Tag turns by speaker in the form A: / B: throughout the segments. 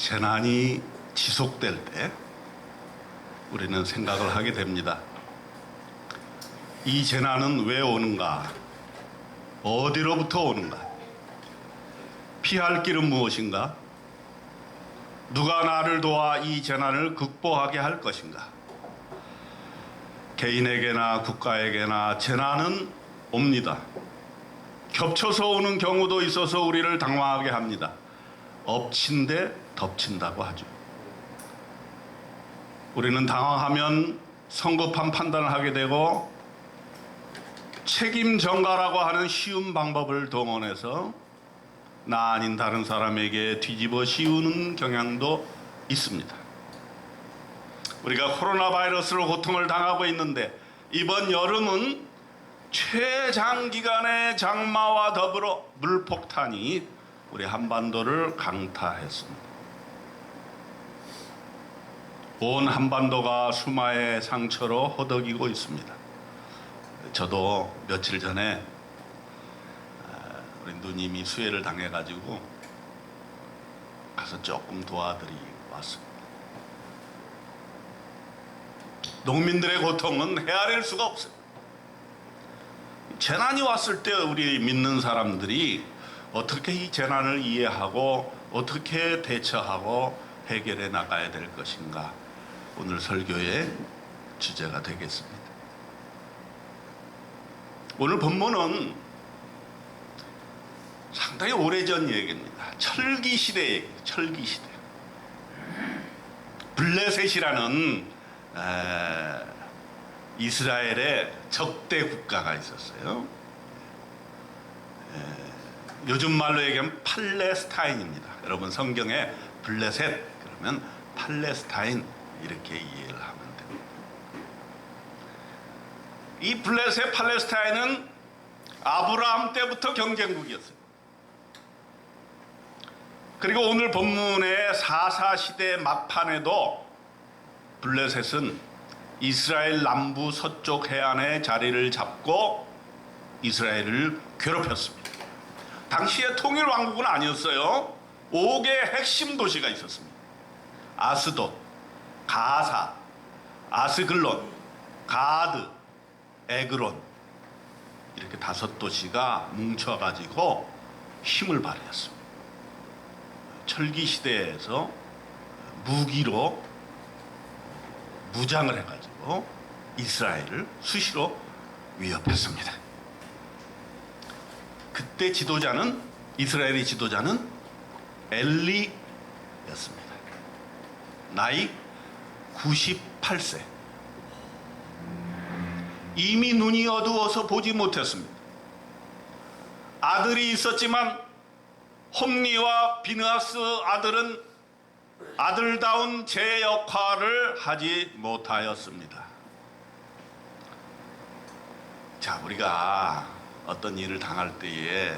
A: 재난이 지속될 때 우리는 생각을 하게 됩니다. 이 재난은 왜 오는가? 어디로부터 오는가? 피할 길은 무엇인가? 누가 나를 도와 이 재난을 극복하게 할 것인가? 개인에게나 국가에게나 재난은 옵니다. 겹쳐서 오는 경우도 있어서 우리를 당황하게 합니다. 엎친 데 덮친다고 하죠. 우리는 당황하면 성급한 판단을 하게 되고 책임 전가라고 하는 쉬운 방법을 동원해서 나 아닌 다른 사람에게 뒤집어 씌우는 경향도 있습니다. 우리가 코로나 바이러스로 고통을 당하고 있는데 이번 여름은 최장기간의 장마와 더불어 물폭탄이 우리 한반도를 강타했습니다. 온 한반도가 수마의 상처로 허덕이고 있습니다. 저도 며칠 전에 우리 누님이 수해를 당해가지고 가서 조금 도와드리고 왔습니다. 농민들의 고통은 헤아릴 수가 없어요. 재난이 왔을 때 우리 믿는 사람들이 어떻게 이 재난을 이해하고 어떻게 대처하고 해결해 나가야 될 것인가, 오늘 설교의 주제가 되겠습니다. 오늘 본문은 상당히 오래전 얘기입니다. 철기시대 얘기예요. 철기시대. 블레셋이라는 이스라엘의 적대 국가가 있었어요. 요즘 말로 얘기하면 팔레스타인입니다. 여러분 성경에 블레셋 그러면 팔레스타인 이렇게 이해를 하면 됩니다. 이 블레셋 팔레스타인은 아브라함 때부터 경쟁국이었어요. 그리고 오늘 본문의 사사시대 막판에도 블레셋은 이스라엘 남부 서쪽 해안에 자리를 잡고 이스라엘을 괴롭혔습니다. 당시에 통일 왕국은 아니었어요. 5개의 핵심 도시가 있었습니다. 아스돗, 가사, 아스글론, 가드, 에그론, 이렇게 5도시가 뭉쳐가지고 힘을 발휘했습니다. 철기 시대에서 무기로 무장을 해가지고 이스라엘을 수시로 위협했습니다. 그때 지도자는, 이스라엘의 지도자는 엘리였습니다. 나이 98세. 이미 눈이 어두워서 보지 못했습니다. 아들이 있었지만 홈리와 비느하스 아들은 아들다운 제 역할을 하지 못하였습니다. 자, 우리가 어떤 일을 당할 때에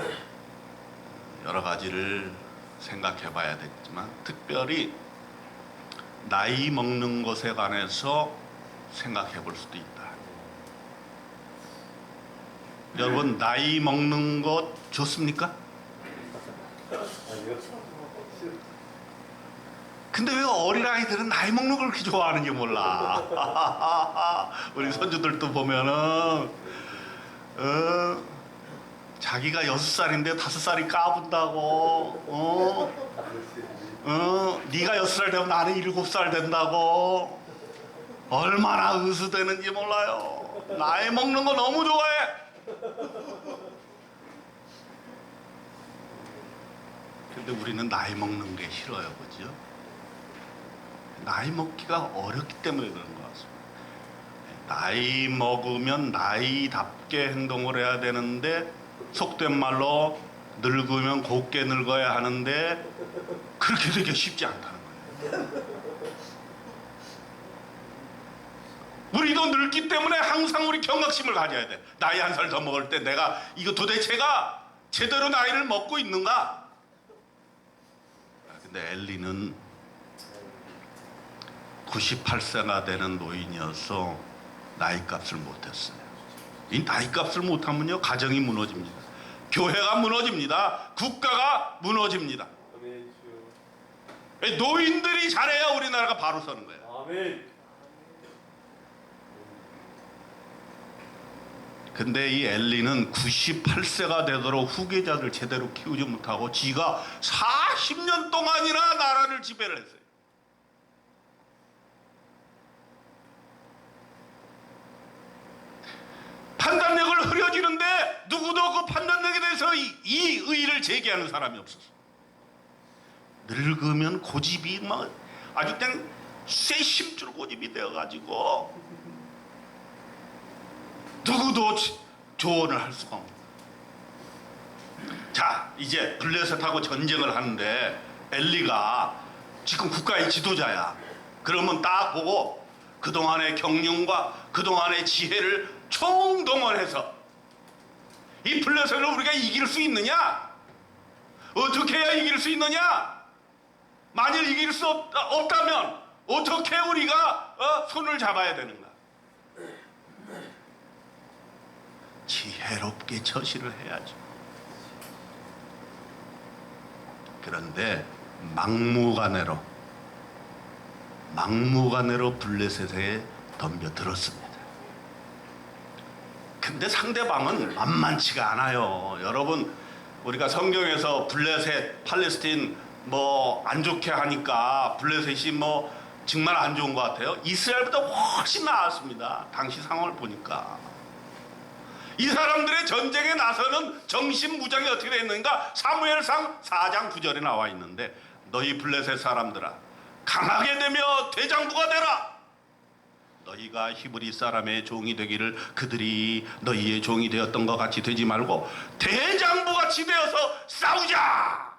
A: 여러 가지를 생각해 봐야 되겠지만 특별히 나이 먹는 것에 관해서 생각해 볼 수도 있다. 여러분, 나이 먹는 것 좋습니까? 근데 왜 어린아이들은 나이 먹는 걸 그렇게 좋아하는지 몰라. 우리 손주들도 보면은 자기가 6살인데 5살이 까분다고. 네가 6살 되면 나는 7살 된다고. 얼마나 으스대는지 몰라요. 나이 먹는 거 너무 좋아해. 근데 우리는 나이 먹는 게 싫어요, 그죠? 나이 먹기가 어렵기 때문에 그런 것 같습니다. 나이 먹으면 나이답게 행동을 해야 되는데, 속된 말로 늙으면 곱게 늙어야 하는데 그렇게 되기 쉽지 않다는 거예요. 우리도 늙기 때문에 항상 우리 경각심을 가져야 돼. 나이 1살 더 먹을 때 내가 이거 도대체가 제대로 나이를 먹고 있는가? 근데 엘리는 98세가 되는 노인이어서 나이값을 못했어요. 이 나이값을 못하면요, 가정이 무너집니다. 교회가 무너집니다. 국가가 무너집니다. 노인들이 잘해야 우리나라가 바로 서는 거예요.
B: 아멘.
A: 근데 이 엘리는 98세가 되도록 후계자들 제대로 키우지 못하고 지가 40년 동안이나 나라를 지배를 했어요. 판단력을 흐려지는데 누구도 그 판단력에 대해서 이 의의를 제기하는 사람이 없었어. 늙으면 고집이 막 아주 그냥 쇠심줄 고집이 되어가지고 누구도 조언을 할 수가 없는 거예요. 자, 이제 블레셋하고 전쟁을 하는데 엘리가 지금 국가의 지도자야. 그러면 딱 보고 그동안의 경륜과 그동안의 지혜를 총동원해서 이 블레셋을 우리가 이길 수 있느냐? 어떻게 해야 이길 수 있느냐? 만일 이길 수 없다면 어떻게 우리가 손을 잡아야 되는가? 지혜롭게 처시를 해야죠. 그런데 막무가내로 블레셋에 덤벼들었습니다. 근데 상대방은 만만치가 않아요. 여러분, 우리가 성경에서 블레셋, 팔레스틴 뭐 안 좋게 하니까 블레셋이 뭐 정말 안 좋은 것 같아요. 이스라엘보다 훨씬 나았습니다. 당시 상황을 보니까. 이 사람들의 전쟁에 나서는 정신 무장이 어떻게 되어 있는가? 사무엘상 4장 9절에 나와 있는데, 너희 블레셋 사람들아, 강하게 되며 대장부가 되라. 너희가 히브리 사람의 종이 되기를 그들이 너희의 종이 되었던 것 같이 되지 말고 대장부같이 되어서 싸우자.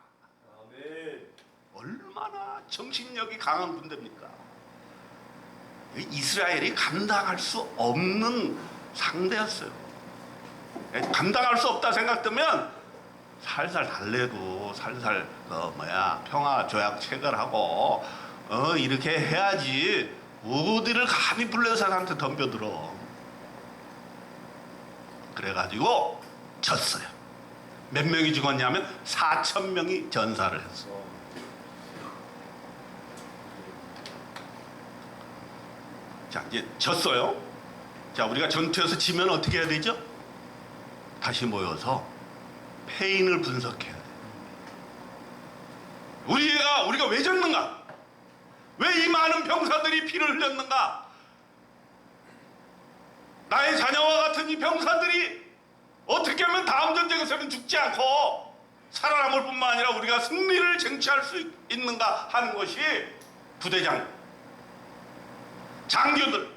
B: 아멘.
A: 얼마나 정신력이 강한 군대입니까? 이스라엘이 감당할 수 없는 상대였어요. 감당할 수 없다 생각되면 살살 달래도 살살 평화 조약 체결하고 이렇게 해야지. 어디를 감히 블레셋한테 덤벼들어. 그래가지고 졌어요. 몇 명이 죽었냐면 4,000명이 전사를 했어. 자, 이제 졌어요. 자, 우리가 전투에서 지면 어떻게 해야 되죠? 다시 모여서 패인을 분석해야 돼. 우리가 왜 졌는가? 왜 이 많은 병사들이 피를 흘렸는가? 나의 자녀와 같은 이 병사들이 어떻게 하면 다음 전쟁에서는 죽지 않고 살아남을 뿐만 아니라 우리가 승리를 쟁취할 수 있는가 하는 것이 부대장, 장교들,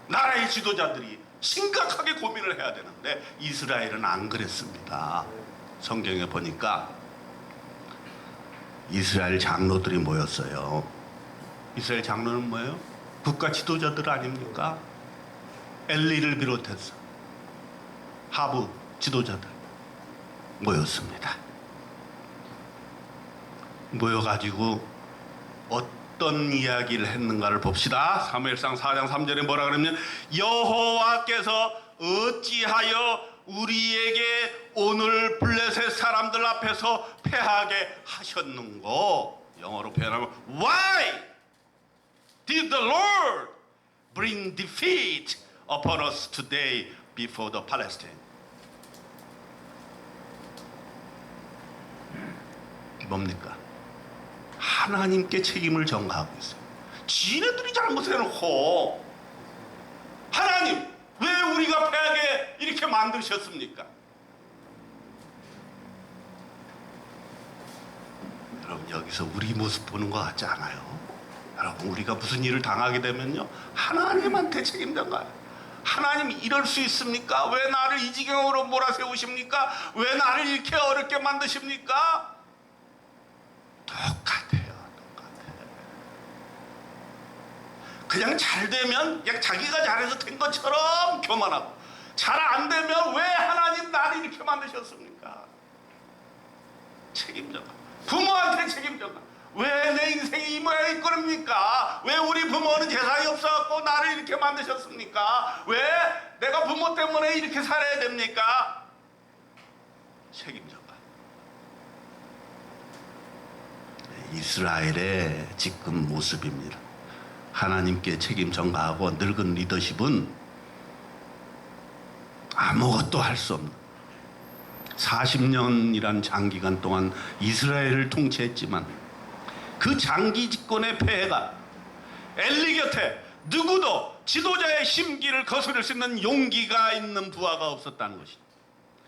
A: 나라의 지도자들이 심각하게 고민을 해야 되는데 이스라엘은 안 그랬습니다. 성경에 보니까 이스라엘 장로들이 모였어요. 이스라엘 장로는 뭐예요? 국가 지도자들 아닙니까? 엘리를 비롯해서 하부 지도자들 모였습니다. 모여가지고 어떤 이야기를 했는가를 봅시다. 사무엘상 4장 3절에 뭐라 그러냐면, 여호와께서 어찌하여 우리에게 오늘 블레셋 사람들 앞에서 패하게 하셨는고? 영어로 표현하면 Why did the Lord bring defeat upon us today before the Palestine? 뭡니까? 하나님께 책임을 전가하고 있어요. 지네들이 잘못해놓고 하나님 왜 우리가 패하게 이렇게 만드셨습니까? 여러분, 여기서 우리 모습 보는 것 같지 않아요? 여러분, 우리가 무슨 일을 당하게 되면요, 하나님한테 책임 전가해요. 하나님 이럴 수 있습니까? 왜 나를 이 지경으로 몰아세우십니까? 왜 나를 이렇게 어렵게 만드십니까? 똑같아요. 그냥 잘 되면 그냥 자기가 잘해서 된 것처럼 교만하고, 잘 안 되면 왜 하나님 나를 이렇게 만드셨습니까? 책임져가. 부모한테 책임져가. 왜 내 인생이 이 모양일 겁니까? 왜 우리 부모는 재산이 없어갖고 나를 이렇게 만드셨습니까? 왜 내가 부모 때문에 이렇게 살아야 됩니까? 책임져가. 이스라엘의 지금 모습입니다. 하나님께 책임 전가하고 늙은 리더십은 아무것도 할 수 없는 40년이란 장기간 동안 이스라엘을 통치했지만 그 장기 집권의 폐해가 엘리 곁에 누구도 지도자의 심기를 거스를 수 있는 용기가 있는 부하가 없었다는 것입니다.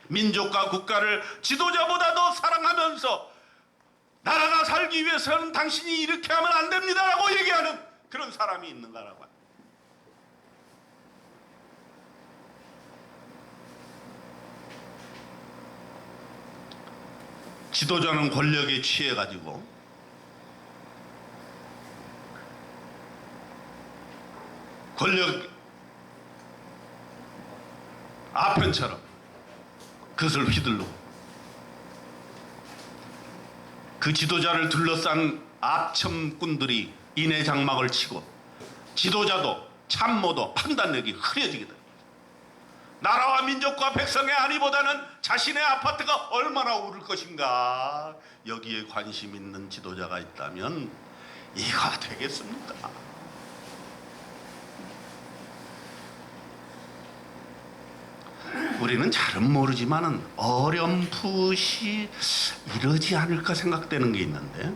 A: 민족과 국가를 지도자보다 더 사랑하면서 나라가 살기 위해서는 당신이 이렇게 하면 안 됩니다라고 얘기하는 그런 사람이 있는가라고 합니다. 지도자는 권력에 취해가지고 권력 아편처럼 그것을 휘둘르고 그 지도자를 둘러싼 악첨꾼들이 인해 장막을 치고 지도자도 참모도 판단력이 흐려지게 됩니다. 나라와 민족과 백성의 안위보다는 자신의 아파트가 얼마나 오를 것인가 여기에 관심 있는 지도자가 있다면 이거 되겠습니까? 우리는 잘은 모르지만은 어렴풋이 이러지 않을까 생각되는 게 있는데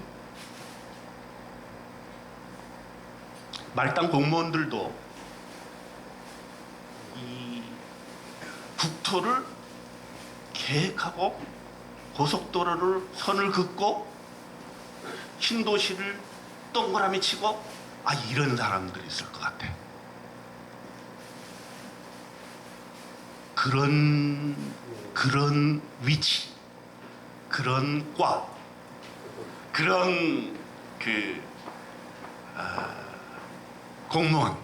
A: 말단 공무원들도 이 국토를 계획하고 고속도로를 선을 긋고 신도시를 동그라미 치고 이런 사람들이 있을 것 같아. 그런 위치, 그런 과, 그런 공무원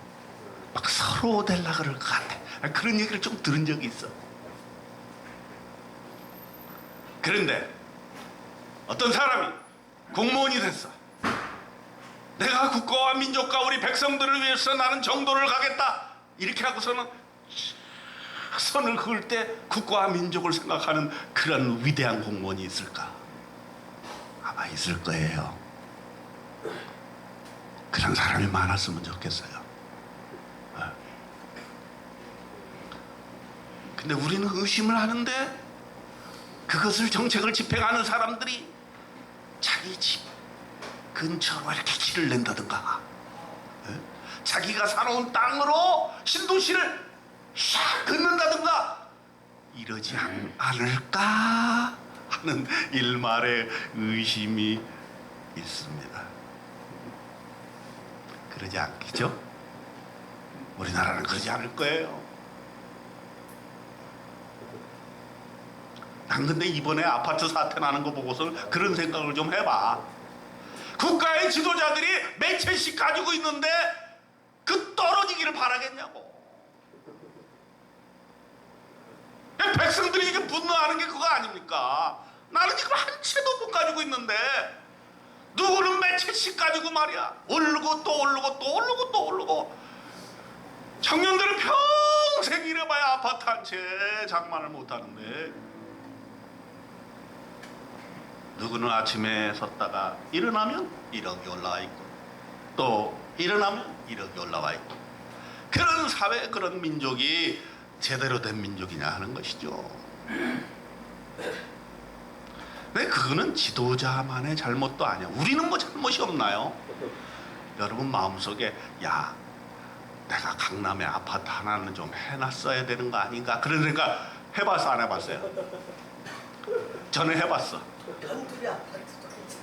A: 막 서로 되려 그럴 것 같아. 그런 얘기를 좀 들은 적이 있어. 그런데 어떤 사람이 공무원이 됐어. 내가 국가와 민족과 우리 백성들을 위해서 나는 정도를 가겠다. 이렇게 하고서는 선을 그을 때 국가와 민족을 생각하는 그런 위대한 공무원이 있을까? 아마 있을 거예요. 그런 사람이 많았으면 좋겠어요. 근데 우리는 의심을 하는데 그것을 정책을 집행하는 사람들이 자기 집 근처로 이렇게 길을 낸다든가 자기가 살아온 땅으로 신도시를 샥 긋는다든가 이러지 않을까 하는 일말의 의심이 있습니다. 그러지 않겠죠? 우리나라는 그러지 않을 거예요. 난 근데 이번에 아파트 사태 나는 거 보고서 그런 생각을 좀 해봐. 국가의 지도자들이 몇 채씩 가지고 있는데 그 떨어지기를 바라겠냐고. 백성들이 이게 분노하는 게 그거 아닙니까? 나는 지금 한 채도 못 가지고 있는데 누구는 몇 채씩 가지고 말이야 오르고 또 오르고 또 오르고 또 오르고 청년들은 평생 일해봐야 아파트 한 채 장만을 못하는데 누구는 아침에 섰다가 일어나면 1억이 올라와 있고 또 일어나면 1억이 올라와 있고 그런 사회 그런 민족이 제대로 된 민족이냐 하는 것이죠. 근데 그거는 지도자만의 잘못도 아니야. 우리는 뭐 잘못이 없나요? 여러분 마음속에 야 내가 강남에 아파트 하나는 좀 해놨어야 되는 거 아닌가 그런 생각 해봤어 안 해봤어요? 저는 해봤어.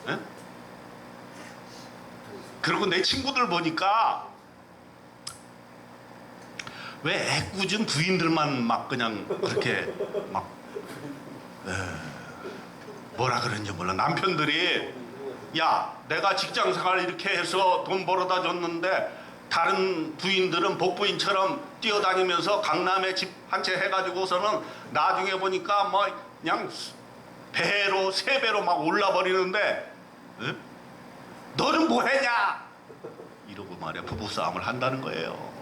A: 네? 그리고 내 친구들 보니까 왜 애꿎은 부인들만 막 그냥 그렇게 막 뭐라 그런지 몰라. 남편들이 야 내가 직장생활 이렇게 해서 돈 벌어다 줬는데 다른 부인들은 복부인처럼 뛰어다니면서 강남에 집 한 채 해가지고서는 나중에 보니까 뭐 그냥 배로 세 배로 막 올라버리는데 너는 뭐 했냐 이러고 말이야 부부싸움을 한다는 거예요.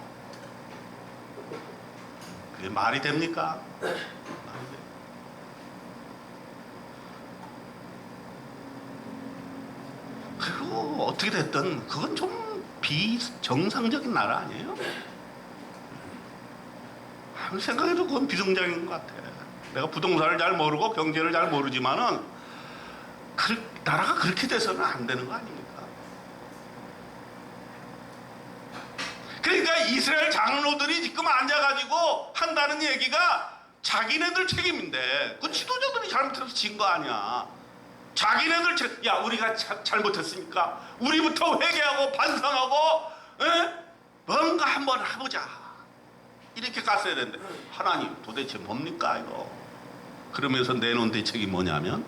A: 그게 말이 됩니까? 그리고 어떻게 됐든 그건 좀 비정상적인 나라 아니에요? 아무리 생각해도 그건 비정상인 것 같아. 내가 부동산을 잘 모르고 경제를 잘 모르지만은 나라가 그렇게 돼서는 안 되는 거 아닙니까? 그러니까 이스라엘 장로들이 지금 앉아가지고 한다는 얘기가 자기네들 책임인데 그 지도자들이 잘못해서 진 거 아니야. 자기네들 야 우리가 잘못했으니까 우리부터 회개하고 반성하고 뭔가 한번 해보자 이렇게 갔어야 되는데 하나님 도대체 뭡니까 이거. 그러면서 내놓은 대책이 뭐냐면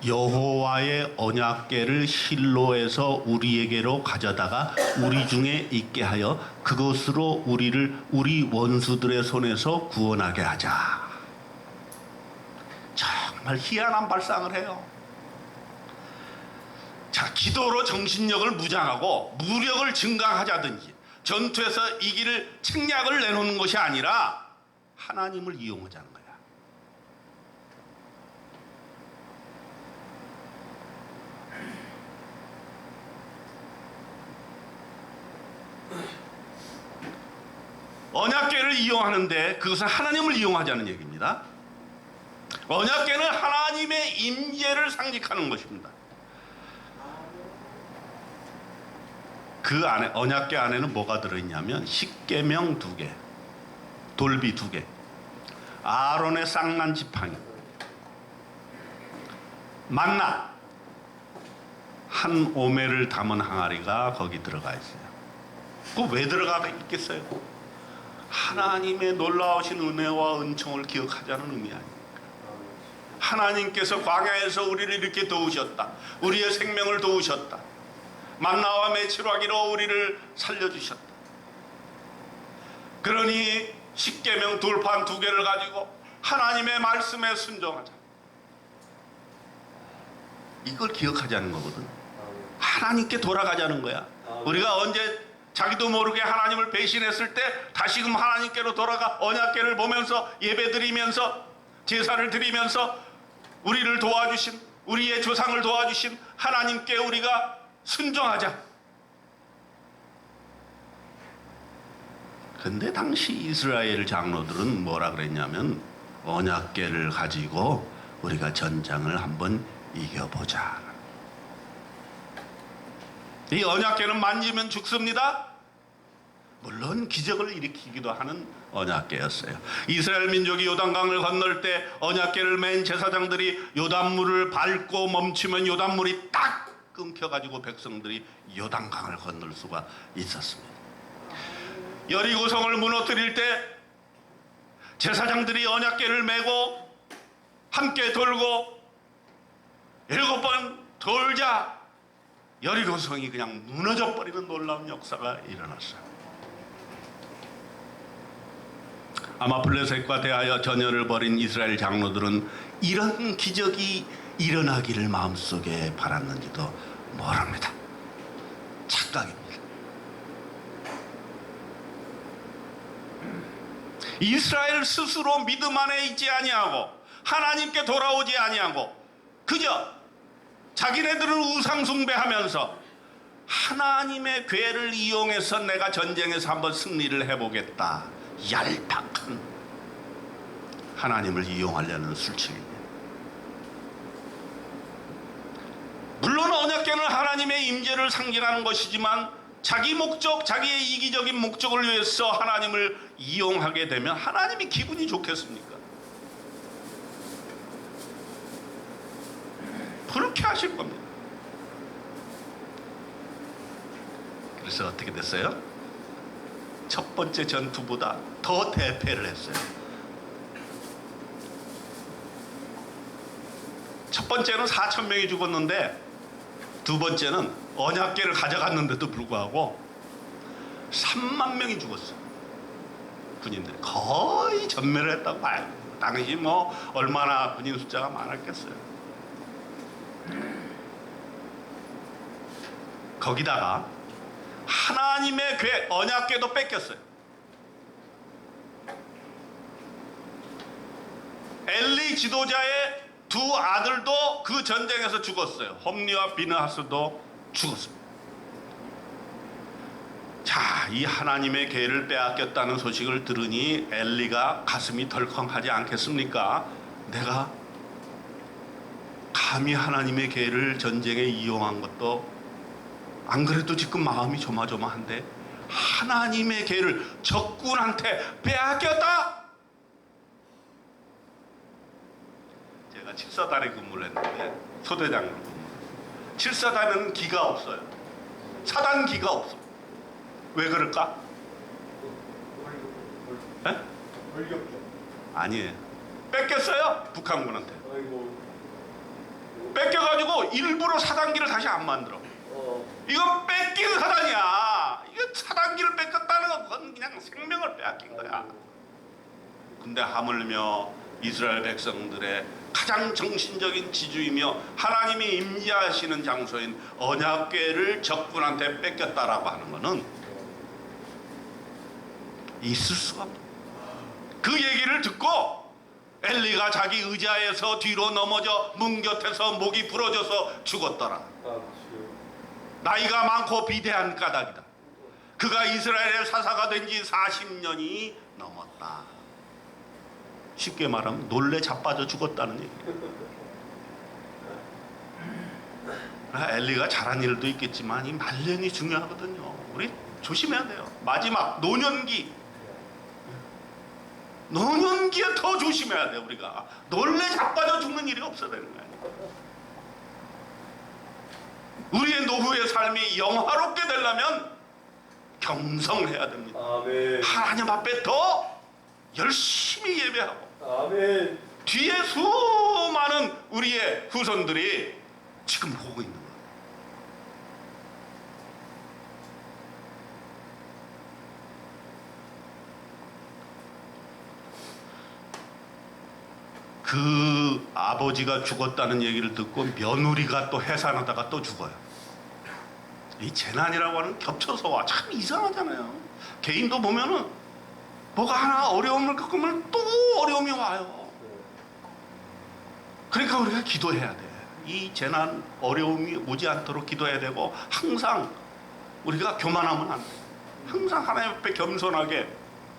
A: 여호와의 언약궤를 실로에서 우리에게로 가져다가 우리 중에 있게 하여 그것으로 우리 원수들의 손에서 구원하게 하자. 정말 희한한 발상을 해요. 자, 기도로 정신력을 무장하고 무력을 증강하자든지 전투에서 이길 책략을 내놓는 것이 아니라 하나님을 이용하자는 거야. 언약궤를 이용하는데 그것은 하나님을 이용하자는 얘기입니다. 언약궤는 하나님의 임재를 상징하는 것입니다. 그 안에 언약궤 안에는 뭐가 들어있냐면 십계명 2개, 돌비 2개, 아론의 쌍난 지팡이, 만나 한 오멜을 담은 항아리가 거기 들어가 있어요. 그 왜 들어가 있겠어요? 하나님의 놀라우신 은혜와 은총을 기억하자는 의미 아닙니까? 하나님께서 광야에서 우리를 이렇게 도우셨다. 우리의 생명을 도우셨다. 만나와 메추라기로 우리를 살려주셨다. 그러니 십계명 돌판 2개를 가지고 하나님의 말씀에 순종하자. 이걸 기억하자는 거거든. 하나님께 돌아가자는 거야. 우리가 언제 자기도 모르게 하나님을 배신했을 때 다시금 하나님께로 돌아가 언약궤를 보면서 예배드리면서 제사를 드리면서 우리를 도와주신 우리의 조상을 도와주신 하나님께 우리가 순종하자. 근데 당시 이스라엘 장로들은 뭐라 그랬냐면 언약궤를 가지고 우리가 전장을 한번 이겨보자. 이 언약궤는 만지면 죽습니다. 물론 기적을 일으키기도 하는 언약궤였어요. 이스라엘 민족이 요단강을 건널 때 언약궤를 맨 제사장들이 요단물을 밟고 멈추면 요단물이 딱 끊겨가지고 백성들이 요단강을 건널 수가 있었습니다. 여리고성을 무너뜨릴 때 제사장들이 언약궤를 메고 함께 돌고 7번 돌자 여리고성이 그냥 무너져 버리는 놀라운 역사가 일어났어요. 아마 블레셋과 대하여 전열을 벌인 이스라엘 장로들은 이런 기적이 일어나기를 마음속에 바랐는지도 모릅니다. 착각입니다. 이스라엘 스스로 믿음 안에 있지 아니하고 하나님께 돌아오지 아니하고 그저 자기네들은 우상 숭배하면서 하나님의 궤를 이용해서 내가 전쟁에서 한번 승리를 해보겠다. 얄팍한 하나님을 이용하려는 술책입니다. 물론 언약궤는 하나님의 임재를 상징하는 것이지만 자기 목적, 자기의 이기적인 목적을 위해서 하나님을 이용하게 되면 하나님이 기분이 좋겠습니까? 그렇게 하실 겁니다. 그래서 어떻게 됐어요? 첫 번째 전투보다 더 대패를 했어요. 첫 번째는 4,000명이 죽었는데 두 번째는 언약궤를 가져갔는데도 불구하고 3만 명이 죽었어요. 군인들이 거의 전멸을 했다고 봐요. 당시 뭐 얼마나 군인 숫자가 많았겠어요. 거기다가 하나님의 궤 언약궤도 뺏겼어요. 엘리 지도자의 두 아들도 그 전쟁에서 죽었어요. 홈리와 비느하스도 죽었습니다. 자, 이 하나님의 계를 빼앗겼다는 소식을 들으니 엘리가 가슴이 덜컹하지 않겠습니까? 내가 감히 하나님의 계를 전쟁에 이용한 것도 안 그래도 지금 마음이 조마조마한데 하나님의 계를 적군한테 빼앗겼다? 제가 칠사단에 근무를 했는데 소대장으로 근무를. 칠사단은 기가 없어요. 사단 기가 없어. 왜 그럴까? 에? 아니에요. 뺏겼어요. 북한군한테. 뺏겨가지고 일부러 사단기를 다시 안 만들어. 이건 뺏긴 사단이야. 이거 사단기를 뺏겼다는 건 그냥 생명을 빼앗긴 거야. 근데 하물며 이스라엘 백성들의 가장 정신적인 지주이며 하나님이 임재하시는 장소인 언약궤를 적군한테 뺏겼다라고 하는 것은 있을 수가 없다. 그 얘기를 듣고 엘리가 자기 의자에서 뒤로 넘어져 문 곁에서 목이 부러져서 죽었더라. 나이가 많고 비대한 까닭이다. 그가 이스라엘의 사사가 된 지 40년이 넘었다. 쉽게 말하면 놀래 자빠져 죽었다는 얘기예요. 엘리가 잘한 일도 있겠지만 이 말년이 중요하거든요. 우리 조심해야 돼요. 마지막 노년기에 더 조심해야 돼요. 우리가 놀래 자빠져 죽는 일이 없어야 되는 거예요. 우리의 노후의 삶이 영화롭게 되려면 경성해야 됩니다.
B: 아멘.
A: 하나님 앞에 더 열심히 예배하고
B: 아멘.
A: 뒤에 수많은 우리의 후손들이 지금 보고 있는 거예요. 그 아버지가 죽었다는 얘기를 듣고 며느리가 또 해산하다가 또 죽어요. 이 재난이라고 하는 겹쳐서 와. 참 이상하잖아요. 개인도 보면은 뭐가 하나 어려움을 겪으면 또 어려움이 와요. 그러니까 우리가 기도해야 돼. 이 재난 어려움이 오지 않도록 기도해야 되고 항상 우리가 교만하면 안 돼. 항상 하나님 앞에 겸손하게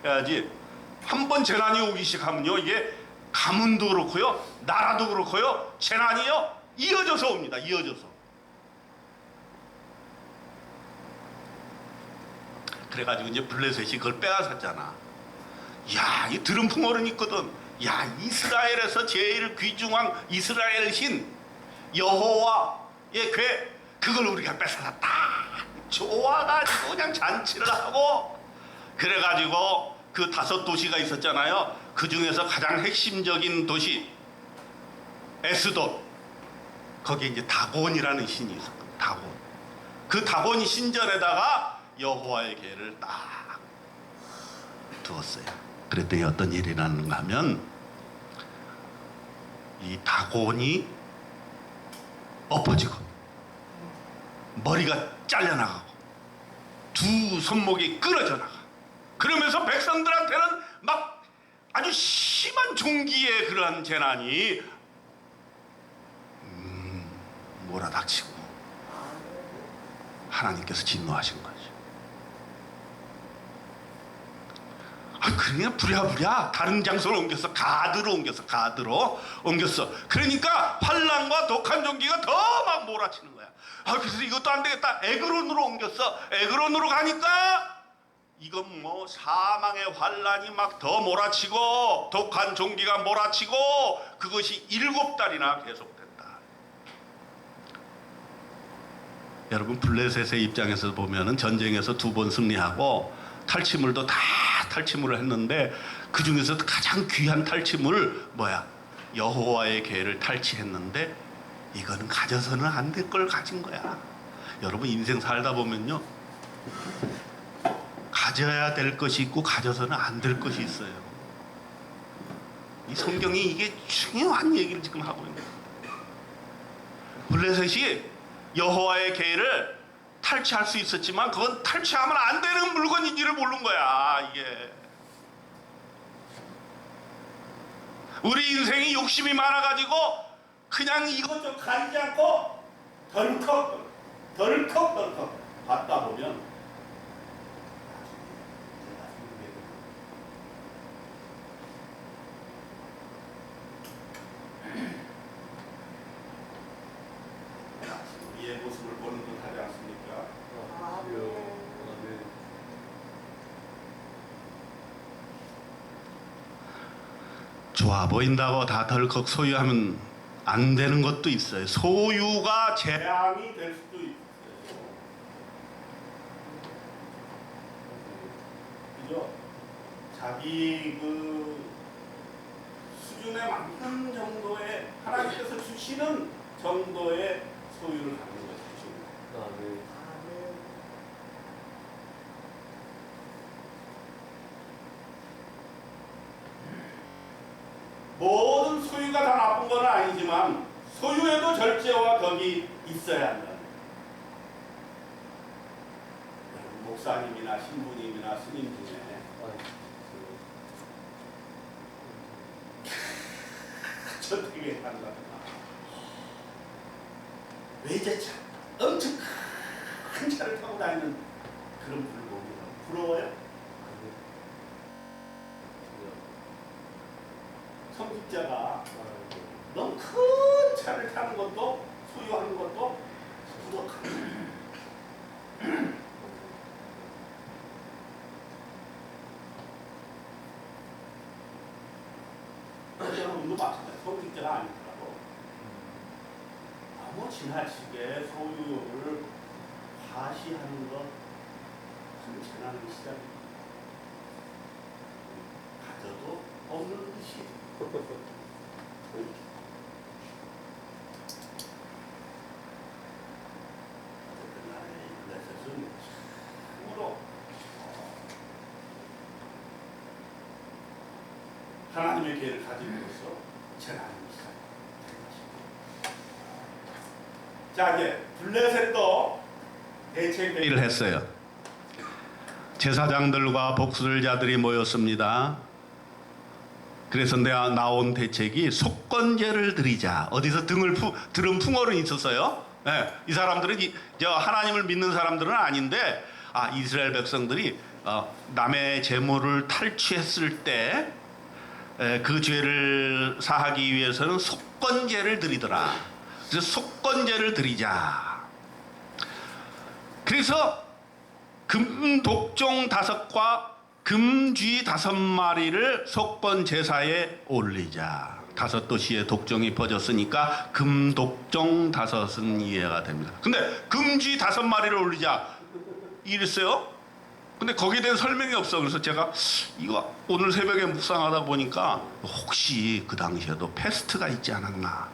A: 해야지. 한 번 재난이 오기 시작하면요, 이게 가문도 그렇고요, 나라도 그렇고요, 재난이요 이어져서 옵니다. 이어져서. 그래가지고 이제 블레셋이 그걸 빼앗았잖아. 야, 이 들은 풍어는 있거든. 야, 이스라엘에서 제일 귀중한 이스라엘 신 여호와의 궤, 그걸 우리가 뺏어갔다. 좋아가지고 그냥 잔치를 하고, 그래가지고 그 5도시가 있었잖아요. 그 중에서 가장 핵심적인 도시 에스돗, 거기에 이제 다곤이라는 신이 있었거든. 다곤. 그 다곤 신전에다가 여호와의 궤를 딱 두었어요. 그랬더니 어떤 일이 났는가 하면 이 다곤이 엎어지고 머리가 잘려나가고 두 손목이 끊어져 나가. 그러면서 백성들한테는 막 아주 심한 종기의 그러한 재난이 몰아닥치고 하나님께서 진노하신 거죠. 그러니까 부랴부랴 다른 장소로 옮겼어. 가드로 옮겼어. 그러니까 환란과 독한 종기가 더 막 몰아치는 거야. 그래서 이것도 안 되겠다. 에그론으로 옮겼어. 에그론으로 가니까 이건 뭐 사망의 환란이 막 더 몰아치고 독한 종기가 몰아치고 그것이 7달이나 계속된다. 여러분, 블레셋의 입장에서 보면은 전쟁에서 2번 승리하고 탈취물도 다 탈취물을 했는데 그 중에서 가장 귀한 탈취물 뭐야? 여호와의 궤를 탈취했는데 이거는 가져서는 안 될 걸 가진 거야. 여러분, 인생 살다 보면요, 가져야 될 것이 있고 가져서는 안 될 것이 있어요. 이 성경이 이게 중요한 얘기를 지금 하고 있는 거예요. 블레셋이 여호와의 궤를 탈취할 수 있었지만 그건 탈취하면 안 되는 물건인지를 모르는 거야. 이게 우리 인생이 욕심이 많아가지고 그냥 이것저것 가리지 않고 덜컥 받다 보면 우리의 모습을 보는 듯 하지 않습니까? 좋아 보인다고 다 덜컥 소유하면 안 되는 것도 있어요. 소유가 재앙이 될 수도 있어요. 그죠? 자기 그 수준에 맞는 정도의 하나님께서 주시는 정도의 소유를 갖는 것이죠. 모든 소유가 다 나쁜 건 아니지만 소유에도 절제와 덕이 있어야 한다. 목사님이나 신부님이나 스님 중에 저택에 산다거나 외제차 엄청 큰 차를 타고 다니는 그런 분을 보면 부러워요? 성직자가 너무 큰 차를 타는 것도 소유하는 것도 부족합니다. 여러분도 마찬가지예요. 성직자가 아니더라도 너무 지나치게 소유를 과시하는 것 참 재난의 시작입니다. 가져도 없는 듯이 참으로 하나님의 계획을 가짐으로써 재난이 시작됩니다. 자, 이제 블레셋도 대책 회의를 했어요. 제사장들과 복술자들이 모였습니다. 그래서 내가 나온 대책이 속건제를 드리자. 어디서 들은 풍어는 있었어요. 네, 이 사람들은 하나님을 믿는 사람들은 아닌데, 이스라엘 백성들이 남의 재물을 탈취했을 때 그 죄를 사하기 위해서는 속건제를 드리더라. 그래서 속건제를 드리자. 그래서 금독종 5과 금쥐 5마리를 속건 제사에 올리자. 5도시에 독종이 퍼졌으니까 금독종 5은 이해가 됩니다. 근데 금쥐 5마리를 올리자 이랬어요. 근데 거기에 대한 설명이 없어. 그래서 제가 이거 오늘 새벽에 묵상하다 보니까 혹시 그 당시에도 패스트가 있지 않았나.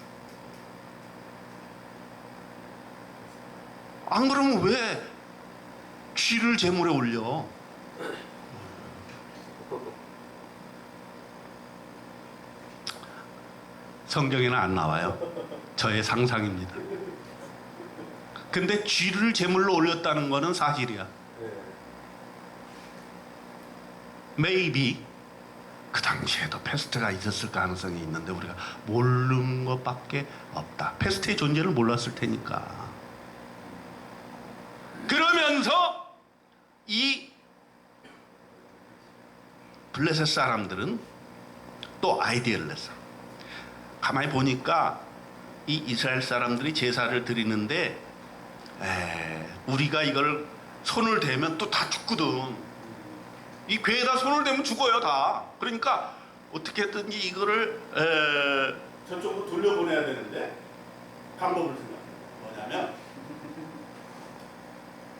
A: 안 그러면 왜 쥐를 제물에 올려? 성경에는 안 나와요. 저의 상상입니다. 근데 쥐를 제물로 올렸다는 거는 사실이야. Maybe 그 당시에도 패스트가 있었을 가능성이 있는데 우리가 모르는 것밖에 없다. 패스트의 존재를 몰랐을 테니까. 그러면서 이 블레셋 사람들은 또 아이디어를 냈어. 가만히 보니까 이 이스라엘 사람들이 제사를 드리는데 우리가 이걸 손을 대면 또 다 죽거든. 이 괴에다 손을 대면 죽어요 다. 그러니까 어떻게든지 이거를 저쪽으로 돌려보내야 되는데 방법을 생각해요. 뭐냐면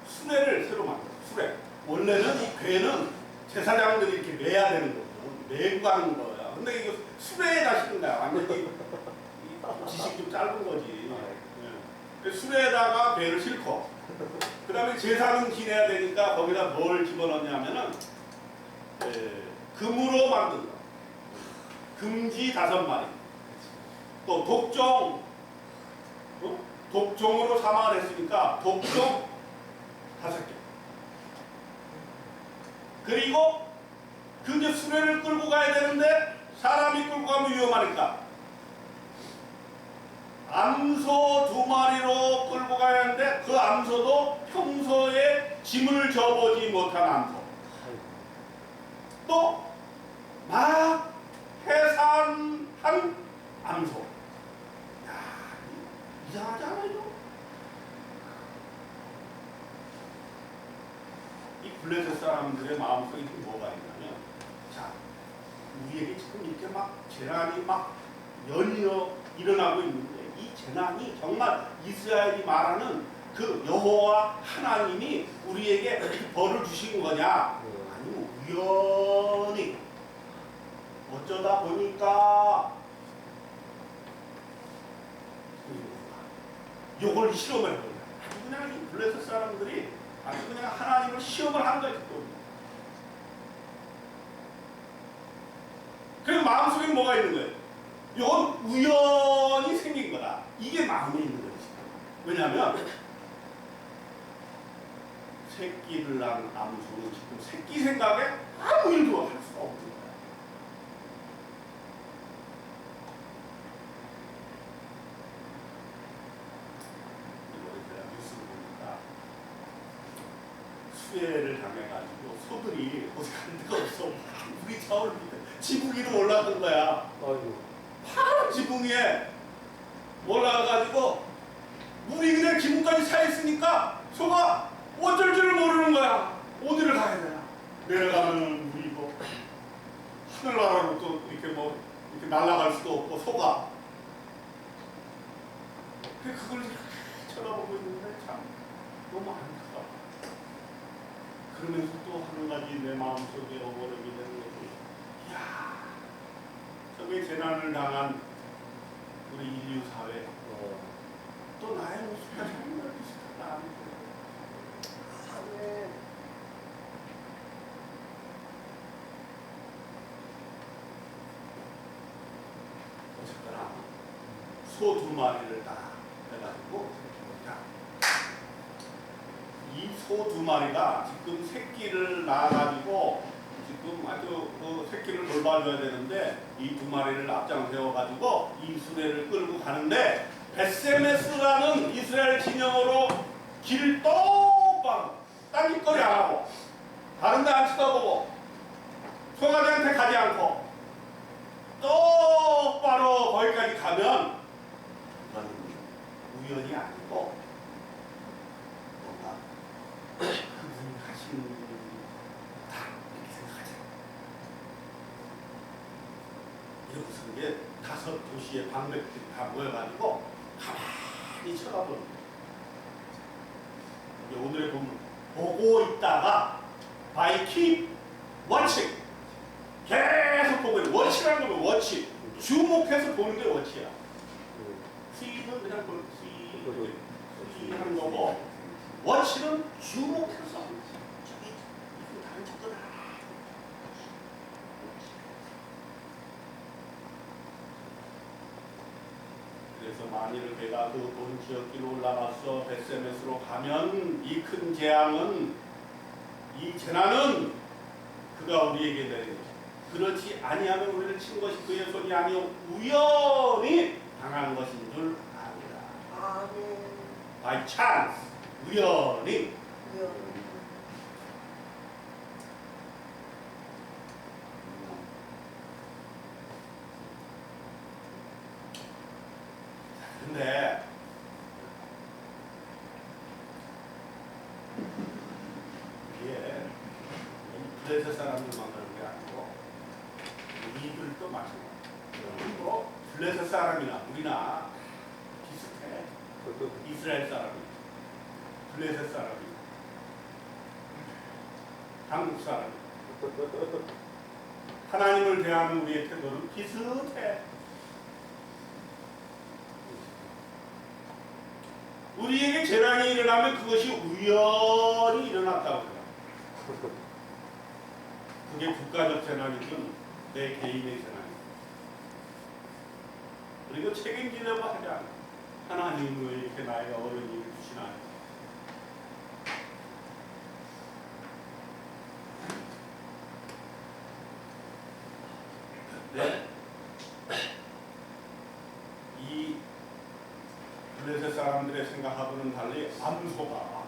A: 수레를 새로 만들어. 수레. 원래는 이 괴는 제사장들이 이렇게 매야 되는 거거든. 매고 가는 거야. 근데 이거 수레에다 싣는 거야. 완전히 지식 좀 짧은 거지. 수레에다가 배를 싣고 그 다음에 제사는 지내야 되니까 거기다 뭘 집어넣냐면은 금으로 만든 거. 금지 5마리. 또 독종. 독종으로 사망을 했으니까 독종 5개. 그리고 그 이제 수레를 끌고 가야 되는데 사람이 끌고 가면 위험하니까 암소 2마리로 끌고 가야 하는데 그 암소도 평소에 짐을 져보지 못한 암소. 또 막 해산한 암소. 야, 이상하지 않아요? 이 블레셋 사람들의 마음속에 뭐가 있냐면, 자, 우리에게 지금 이렇게 막 재난이 막 연이어 일어나고 있는데, 이 재난이 정말 이스라엘이 말하는 그 여호와 하나님이 우리에게 벌을 주신 거냐? 아니면 우연히 어쩌다 보니까 요걸 실험을 해보는 거야. 아주 그냥 이 블레셋 사람들이 아주 그냥 하나님을 시험을 한 거예요. 그래서 마음속에 뭐가 있는 거예요? 이건 우연히 생긴 거다. 이게 마음에 있는 거지. 왜냐하면 새끼를 낳은 암소는 지금 새끼 생각에 아무 일도 할 수가 없는 거야. 이번에 제가 뉴스를 보니까 수해를 당해가지고 소들이 어디 갈 데가 없어. 우리 차올 밑에 지붕 위로 올라간 거야. 파란 지붕 위에 올라가가지고 물이 그냥 지붕까지 차 있으니까 소가 어쩔 줄을 모르는 거야. 어디를 가야 되나? 내려가면 물이 뭐 하늘나라로 또 이렇게 뭐 이렇게 날아갈 수도 없고 소가. 그걸 쳐다보고 있는데 참 너무 안타까워. 그러면서 또 한 가지 내 마음속에 어버러게 되는 것이, 이야, 저게 재난을 당한 우리 인류 사회, 또 나의 모습과 정말 비슷하다. 어쨌거나 소 2마리를 딱 해가지고, 이 소 2마리가 지금 새끼를 낳아가지고 지금 아주 그 새끼를 돌봐줘야 되는데, 이 2마리를 앞장 세워가지고 이 수레를 끌고 가는데, 벳세메스라는 이스라엘 진영으로 길을 똑바로 딴짓거리 안 하고 다른 데 안 쳐다보고 송아지한테 가지 않고 똑바로 거기까지 가면, 이건 우연이 아니고 뭔가 그분이 하신 다 이렇게 생각하죠. 이러고서 이제 5도시의 방백들이 다 모여가지고 가만히 쳐다보는 거예요. 오늘의 본문, 보고 있다가 by keep watching, 계속 보고 있는, 워치라는 거면 워치, 주목해서 보는 게 워치야. see는 그냥 보는, see 하는 거고, 워치는 주목해서 저기 이거 다른 척도다. 그래서 만일 배가 그 본 지역길로 올라가서 벳세메스로 가면 이 큰 재앙은, 이 재난은 그가 우리에게 내린 것. 그렇지 아니하면 우리를 친 것이 그의 손이 아니요 우연히 당한 것인 줄 압니다.
B: 아멘.
A: By chance, 우연히. 근데 이게 블레셋 사람들만 그런 게 아니고 우리들도 마찬가지예요. 뭐 블레셋 사람이나 우리나 비슷해. 이스라엘 사람이, 블레셋 사람이, 한국 사람이, 하나님을 대하는 우리의 태도는 비슷해. 우리에게 재난이 일어나면 그것이 우연히 일어났다고 생각해요. 그게 국가적 재난이든 내 개인의 재난이든. 그리고 책임지려고 하지 않아. 하나님은 왜 이렇게 나이가 어려운 일을 주시나요? 네. 이
B: 사람들의 생각하고는 달리 암소가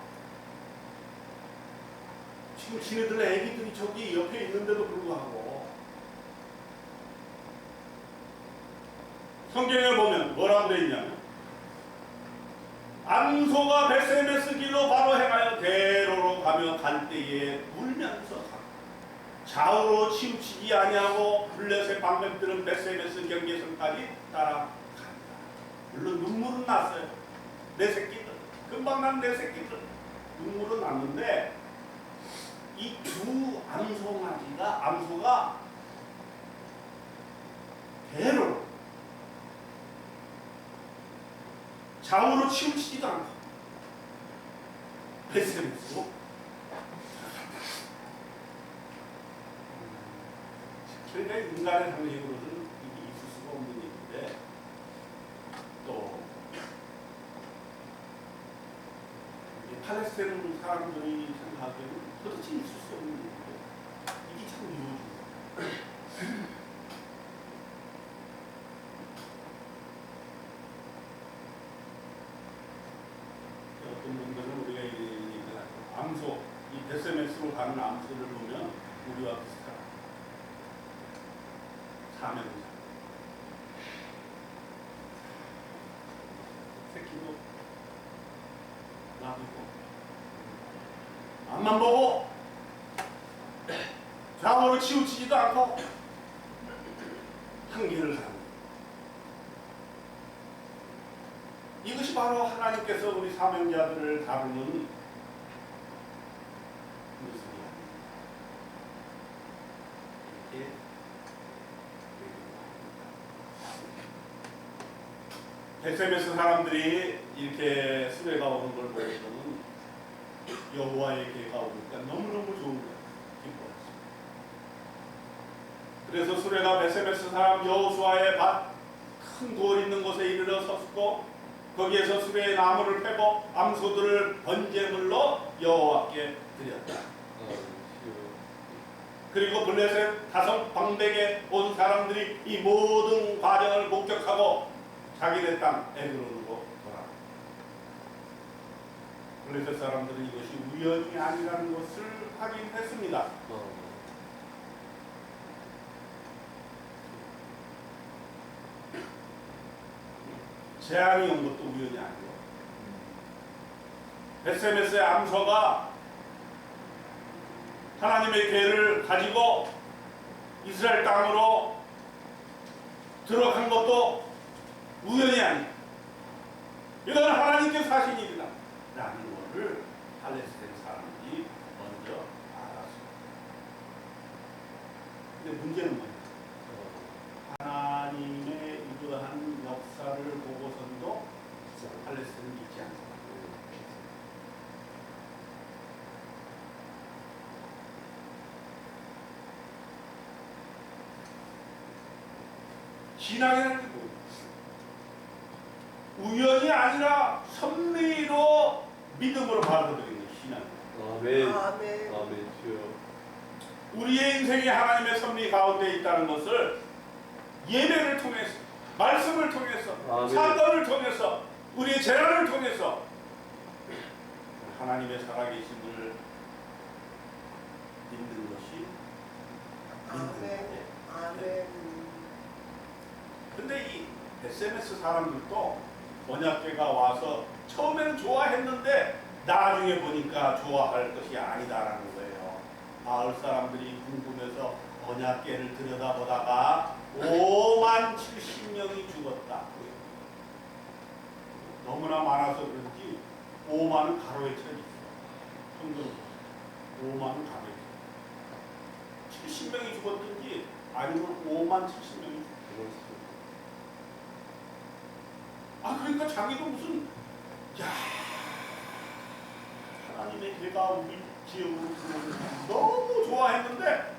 B: 지금 지네들 애기들이 저기 옆에 있는데도 불구하고 성경에 보면 뭐라고 되어 있냐면 암소가 벳세메스 길로 바로 행하여 대로로 가며 갈 때에 울면서 좌우로 치우치지 아니하고 블레셋 방백들은 벳세메스 경계선까지 따라간다. 물론 눈물은 났어요. 내 새끼들, 금방 난 내 새끼들 눈물은 났는데 이 두 암소가 대로 좌우로 치우치지도 않고 벳세메스로 그러니까 인간의 상식으로는 이게 있을 수가 없는 일인데 또 팔레스타인 사람들이 생각하기에는 도대체 있을 수 없는 일인데 이게 참 이루어진 거예요. 어떤 분들은 우리가 얘기하는 암소, 이 벳세메스로 가는 암소를 보면 우리와 비슷하다. 사명자. 새끼도 놔두고 앞만 보고 좌우로 치우치지도 않고 한길을 가는 이것이 바로 하나님께서 우리 사명자들을 다루는 모습이야. 이렇게 벳세메스 사람들이 이렇게 수레가 오는 걸 보고서는 여호와의 개가 오니까 너무너무 좋은 거예요. 기뻐했어요. 그래서 수레가 벳세메스 사람 여호수아의 밭 큰 돌 있는 곳에 이르러 섰고 거기에서 수레의 나무를 패고 암소들을 번제물로 여호와께 드렸다. 그리고 블레셋 다섯 방백에 온 사람들이 이 모든 과정을 목격하고 자기네 땅 에그론으로 돌아가. 블레셋 사람들은 이것이 우연이 아니라는 것을 확인했습니다. 재앙이 온 것도 우연이 아니고 벳세메스의 암소가 하나님의 계를 가지고 이스라엘 땅으로 들어간 것도 우연이 아니고 이건 하나님께서 하신 일이다 라는 것을 팔레스타인 사람들이 먼저 알았습니다. 근데 문제는 뭐예요? 하나님의 이러한 역사를 보고선도 팔레스타인은 믿지 않습니다. 신앙이라는 게 뭐예요? 우연이 아니라 섭리로 믿음으로 받아들이는 신앙이에요.
C: 아멘. 아멘. 아멘. 주여.
B: 우리의 인생이 하나님의 섭리 가운데 있다는 것을 예배를 통해서, 말씀을 통해서, 사건을 통해서, 우리의 재난을 통해서 하나님의 살아계심을 믿는 것이 믿는 거예요.
D: 아멘.
B: 근데 이 벳세메스 사람들도 언약궤가 와서 처음에는 좋아했는데 나중에 보니까 좋아할 것이 아니다라는 거예요. 마을 사람들이 궁금해서 언약궤를 들여다보다가 5만 70명이 죽었다. 너무나 많아서 그런지 5만은 가로에 쳐 있어. 평균 5만은 가로에 쳐. 70명이 죽었든지 아니면 5만 70명이 죽었어. 아 그러니까 자기도 무슨 야 하나님의 개가 우리 지역으로 들어오는 너무 좋아했는데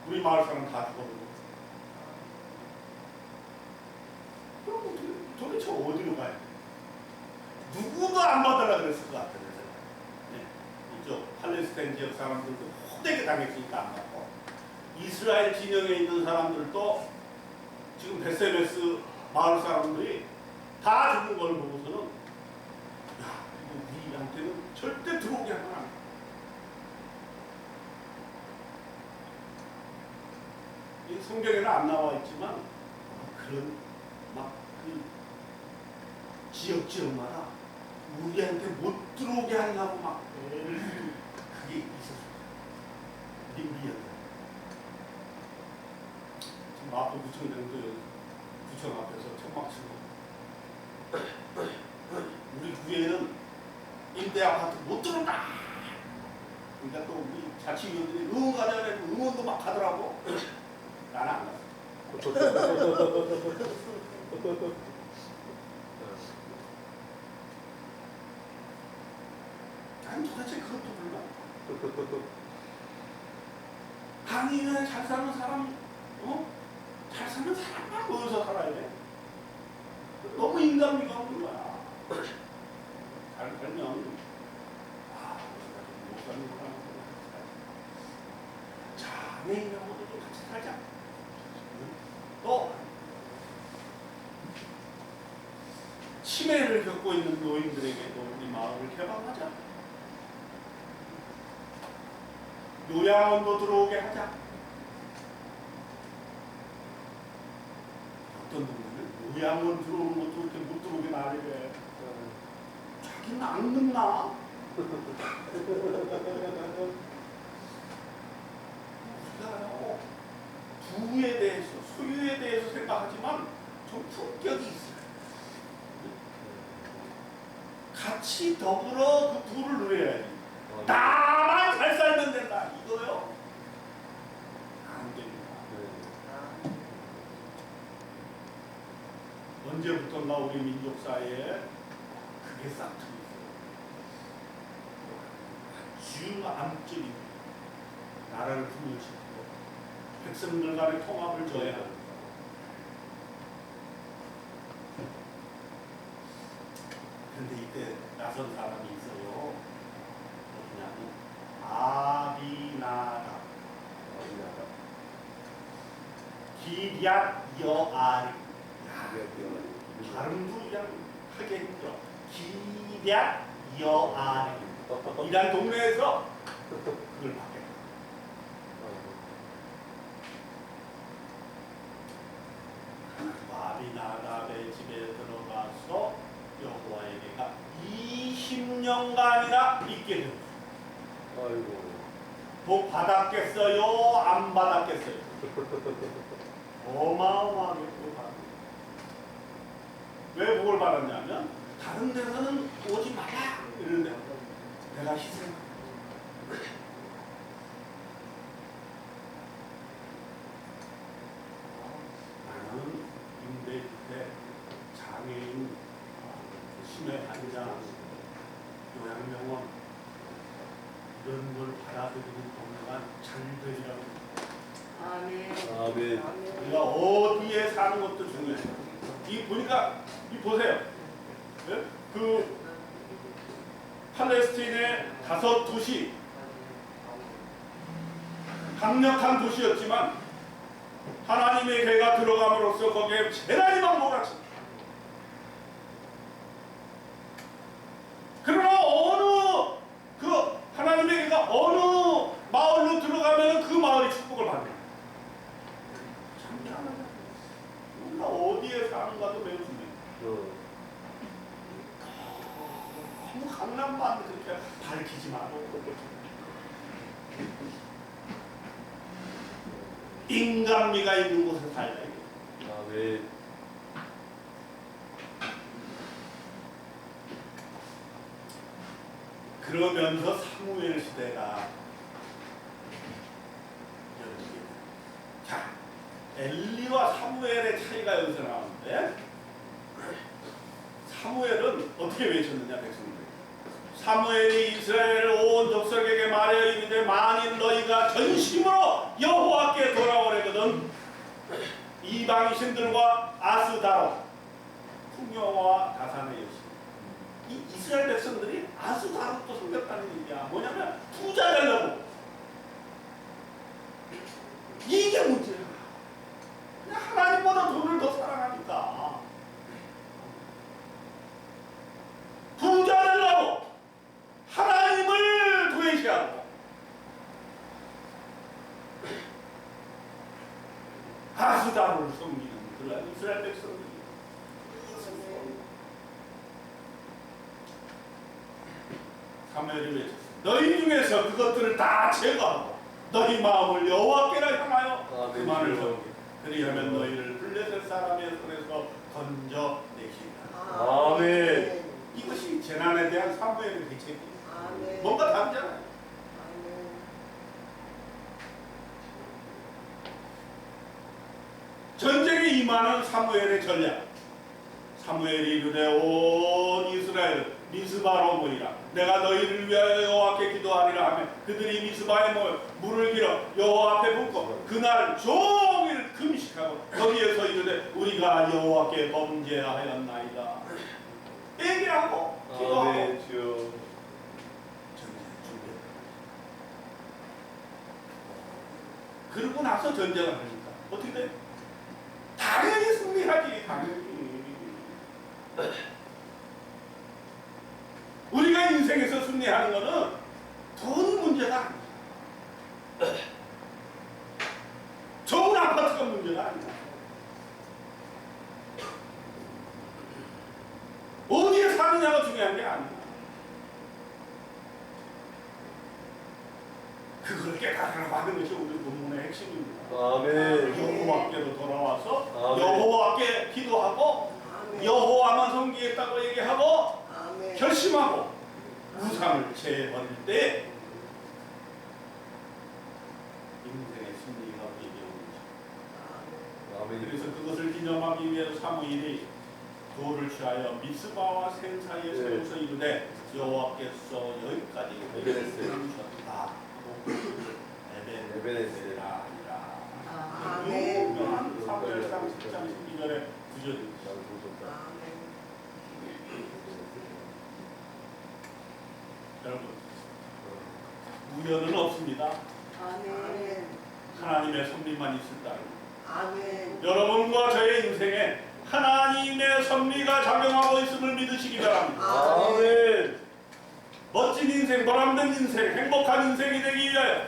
B: 우리 마을 사람 다 죽었는데 그럼 도대체 어디로 가야 돼? 누구도 안 받으라 그랬을 것 같아요. 네. 이쪽 팔레스타인 지역 사람들도 호되게 당했으니까 안 받고 이스라엘 진영에 있는 사람들도 지금 벳세메스 마을 사람들이 다 다 죽은 걸 보고서는 야, 이거 우리한테는 절대 들어오게 하면 안 돼. 이 성경에는 안 나와 있지만 그런 막 그 지역마다 우리한테 못 들어오게 하려고 막 그게 있었어요. 림비였다. 지금 마포구청장도 구청 앞에서 천막 치고 우리 구에는 임대 아파트 못 들어온다. 그러니까 또 우리 자치위원들이 응원가자고 응원도 막 하더라고. 나는 안 갔어. 난 도대체 그것도 몰라. 아니 왜 잘 사는 사람, 잘 사는 사람만 모여서 살아야 돼? 너무 인간미가 없는 거야. 잘 살면 못 사는 사람하고 자매인하고도 좀 같이 살자. 또 치매를 겪고 있는 노인들에게도 우리 마을을 개방하자. 요양원도 들어오게 하자. 어떤 분들은 요양원 들어오는 것도 이렇게 못 들어오게 말해. 자기는 안 늙나? 우리가요, 부에 대해서, 소유에 대해서 생각하지만 좀 품격이 있어요. 같이 더불어 그 부를 누려야지. 나만 잘 살면 된다. 이거요? 안 됩니다. 언제부턴가 우리 민족 사회에 그게 싹 트있어요. 아주 암적인 나라를 분열시키고 백성들 간의 통합을 저해하는. 근데 이때 나선 사람이 있어요. 아비나답. 기럇 여아리. 발음도 그냥 하게 힘들어. 기럇 여아리. 이란 동네에서 그걸 받게. 아비나답의 집에 들어가서 여호와에게가 20년간이나 있게 되었어요.
C: 아이고.
B: 복 받았겠어요? 안 받았겠어요? 어마어마하게 복을 받았어요. 왜 복을 받았냐면 다른 데서는 오지 마라 이러는데 내가 희생. 나는 임대주택, 장애인, 치매 환자, 요양병원 이런 걸 받아들이는 동네가 잘 되리라고.
C: 아멘.
B: 우리가 어디에 사는 것도 중요해요. 이 보니까 이 보세요. 네? 그 팔레스틴의 5도시 강력한 도시였지만 하나님의 괴가 들어감으로써 거기에 재난이 막 몰아쳐. 그러나 어느 그 하나님의 괴가 어느 마을로 들어가면 그 마을이 축복을 받는. 참 미안하다. 우리가 어디에 사는가도 매우 중요해. 너무 강남만 그렇게 밝히지 말고 인간미가 있는 곳에 살자.
C: 아멘.
B: 그러면서 사무엘 시대가 열립니다. 자, 엘리와 사무엘의 차이가 여기서 나오는데 사무엘은 어떻게 외쳤느냐 백성들. 사무엘이 이스라엘 온 족속에게 말하여 이르되 만일 너희가 전심으로 여호와께 돌아오려거든 이방 신들과 아스다로 풍요와 다산의 여신 이 이스라엘 백성들이 아스다로도 섬겼다는 얘기야. 뭐냐면 부자 되려고. 이게 문제야. 그냥 하나님보다 돈을 더 사랑하니까. 아스다로를 섬기는 그러한 이스라엘 백성들이 사무엘이 외쳤어. 너희 중에서 그것들을 다 제거하고 너희 마음을 여호와께로 향하여 그만을 섬기. 그리하면 너희를 블레셋 사람의 손에서 건져내시리라.
C: 아멘.
B: 이것이 재난에 대한 사무엘의 대책이
D: 아멘.
B: 뭔가 다르잖아요.
D: 아멘.
B: 전쟁에 임하는 사무엘의 전략. 사무엘이 이르되 온 이스라엘 미스바로 모이라. 내가 너희를 위하여 여호와께 기도하리라 하며 그들이 미스바에 모여 물을 길어 여호와 앞에 붓고 그날 종일 금식하고 거기에서 이르되 우리가 여호와께 범죄하였나이다. 얘기하고 기도하고
C: 아멘 주여.
B: 전쟁 준비. 그러고 나서 전쟁을 하니까 어떻게 돼? 당연히 승리하지. 당연히. 우리가 인생에서 승리하는 것은 돈 문제가 아니다. 좋은 아파트가 문제가 아니다. 어디에 사느냐가 중요한 게 아니다. 그걸 깨달으라고 하는 것이 오늘 본문의 핵심입니다.
C: 아멘.
B: 여호와께로 돌아와서
C: 아멘.
B: 여호와께 기도하고
D: 아멘.
B: 여호와만 섬기겠다고 얘기하고
D: 아멘.
B: 결심하고 우상을 제버릴 때 인생의 승리가 이겨옵니다.
C: 아멘.
B: 그래서 그것을 기념하기 위해서 사무엘이 돌을 취하여 미스바와 센 사이에 세워서 이르되 여호와께서 여기까지
C: 에베네셀.
B: 이르셨다. 에베네셀이라 아니라
D: 아멘.
B: 유명한 사무엘상 10장 12절의 구절입니다.
D: 아멘.
B: 여러분 우연은 없습니다.
D: 아멘.
B: 하나님의 섭리만 있을 따름.
D: 아멘.
B: 여러분과 저의 인생에 하나님의 섭리가 작용하고 있음을 믿으시기 바랍니다.
C: 아멘.
B: 멋진 인생, 보람된 인생, 행복한 인생이 되기 위하여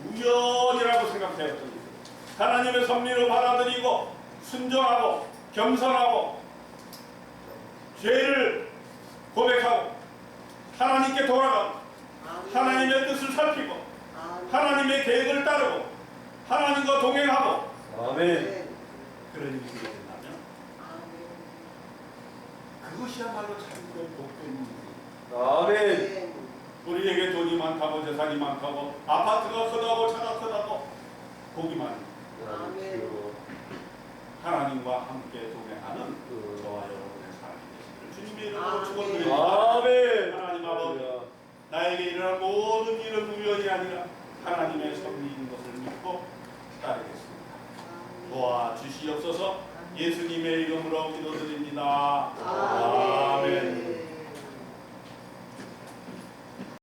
B: 우연이라고 생각되었던 인생. 하나님의 섭리를 받아들이고 순종하고 겸손하고 죄를 고백하고 하나님께 돌아가고 하나님의 뜻을 살피고 하나님의 계획을 따르고 하나님과 동행하고
C: 아멘.
B: 그런 인생이 된다면 그것이야말로 참된 복된 인생.
C: 아멘.
B: 우리에게 돈이 많다고 재산이 많다고 아파트가 크다고 차가 크다고 보기만
D: 아멘.
B: 하나님과 함께 동행하는 저와 여러분의 삶이 되시기를 주님의 이름으로
D: 아멘.
B: 축원드립니다.
C: 아멘.
B: 하나님 아버지 나에게 일어난 모든 일은 우연이 아니라 하나님의 섭리인 것을 믿고 따르겠습니다. 도와주시옵소서. 예수님의 이름으로 기도드립니다.